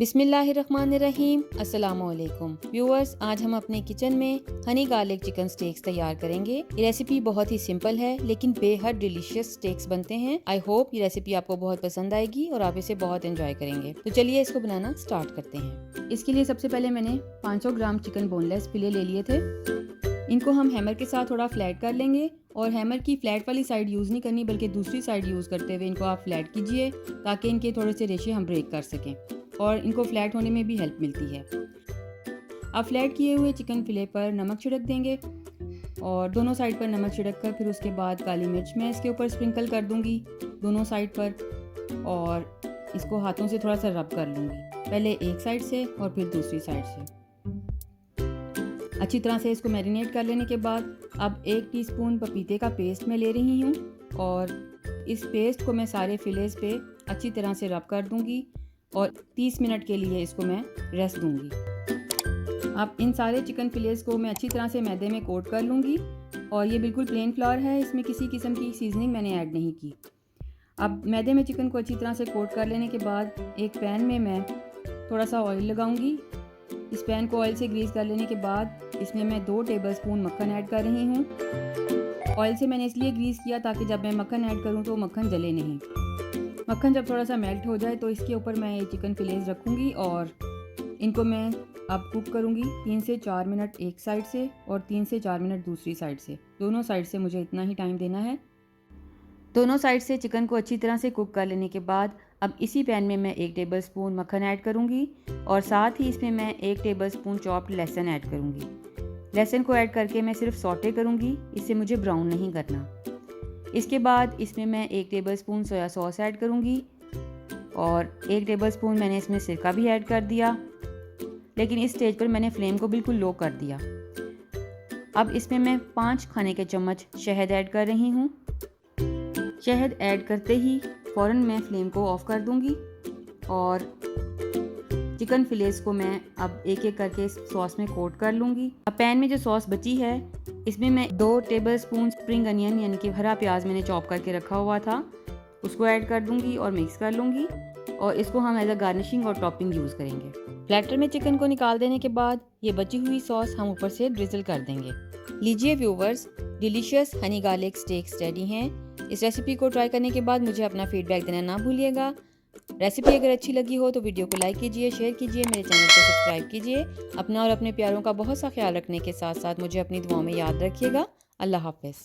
बिस्मिल्लाहिर्रहमानिर्रहीम। अस्सलामुअलैकुम व्यूअर्स, आज हम अपने किचन में हनी गार्लिक चिकन स्टेक्स तैयार करेंगे। ये रेसिपी बहुत ही सिंपल है लेकिन बेहद डिलीशियस स्टेक्स बनते हैं। आई होप ये रेसिपी आपको बहुत पसंद आएगी और आप इसे बहुत एंजॉय करेंगे। तो चलिए इसको बनाना स्टार्ट करते हैं। इसके लिए सबसे पहले मैंने 500 ग्राम चिकन बोनलेस फिले ले लिए थे। इनको हम हैमर के साथ थोड़ा फ्लैट कर लेंगे और हैमर की फ्लैट वाली साइड यूज़ नहीं करनी बल्कि दूसरी साइड यूज़ करते हुए इनको आप फ्लैट कीजिए ताकि इनके थोड़े से रेशे हम ब्रेक कर सकें और इनको फ्लैट होने में भी हेल्प मिलती है। अब फ्लैट किए हुए चिकन फिले पर नमक छिड़क देंगे और दोनों साइड पर नमक छिड़क कर फिर उसके बाद काली मिर्च मैं इसके ऊपर स्प्रिंकल कर दूंगी दोनों साइड पर और इसको हाथों से थोड़ा सा रब कर लूँगी, पहले एक साइड से और फिर दूसरी साइड से। अच्छी तरह से इसको मैरिनेट कर लेने के बाद अब 1 टीस्पून पपीते का पेस्ट मैं ले रही हूँ और इस पेस्ट को मैं सारे फिलेस पे अच्छी तरह से रब कर दूंगी और 30 मिनट के लिए इसको मैं रेस्ट दूंगी। अब इन सारे चिकन फिलेस को मैं अच्छी तरह से मैदे में कोट कर लूँगी और ये बिल्कुल प्लेन फ्लावर है, इसमें किसी किस्म की सीजनिंग मैंने ऐड नहीं की। अब मैदे में चिकन को अच्छी तरह से कोट कर लेने के बाद एक पैन में मैं थोड़ा सा ऑयल लगाऊंगी। इस पैन को ऑयल से ग्रीस कर लेने के बाद इसमें मैं 2 टेबलस्पून मक्खन ऐड कर रही हूँ। ऑयल से मैंने इसलिए ग्रीस किया ताकि जब मैं मक्खन ऐड करूँ तो मक्खन जले नहीं। मक्खन जब थोड़ा सा मेल्ट हो जाए तो इसके ऊपर मैं ये चिकन फिलेस रखूँगी और इनको मैं अब कुक करूँगी 3 से 4 मिनट एक साइड से और 3 से 4 मिनट दूसरी साइड से। दोनों साइड से मुझे इतना ही टाइम देना है। दोनों साइड से चिकन को अच्छी तरह से कुक कर लेने के बाद अब इसी पैन में मैं 1 टेबलस्पून मक्खन ऐड करूँगी और साथ ही इसमें मैं 1 टेबलस्पून चॉप्ड लहसुन ऐड करूँगी। लहसुन को ऐड करके मैं सिर्फ सौटे करूँगी, इससे मुझे ब्राउन नहीं करना। इसके बाद इसमें मैं 1 टेबलस्पून सोया सॉस ऐड करूँगी और 1 टेबलस्पून मैंने इसमें सिरका भी ऐड कर दिया, लेकिन इस स्टेज पर मैंने फ्लेम को बिल्कुल लो कर दिया। अब इसमें मैं 5 खाने के चम्मच शहद ऐड कर रही हूँ। शहद ऐड करते ही फ़ौरन मैं फ्लेम को ऑफ कर दूँगी और चिकन फिलेस को मैं अब एक एक करके सॉस में कोट कर लूँगी। अब पैन में जो सॉस बची है इसमें मैं 2 टेबलस्पून स्प्रिंग अनियन यानी कि हरा प्याज मैंने चॉप करके रखा हुआ था उसको ऐड कर दूँगी और मिक्स कर लूँगी और इसको हम एज अ गार्निशिंग और टॉपिंग यूज़ करेंगे। प्लेटर में चिकन को निकाल देने के बाद ये बची हुई सॉस हम ऊपर से ड्रिजल कर देंगे। लीजिए viewers, delicious Honey garlic stakes ready हैं। इस रेसिपी को ट्राई करने के बाद मुझे अपना फीडबैक देना ना भूलिएगा। रेसिपी अगर अच्छी लगी हो तो वीडियो को लाइक कीजिए, शेयर कीजिए, मेरे चैनल को सब्सक्राइब कीजिए। अपना और अपने प्यारों का बहुत सा ख्याल रखने के साथ साथ मुझे अपनी दुआओं में याद रखिएगा। अल्लाह हाफ़िज़।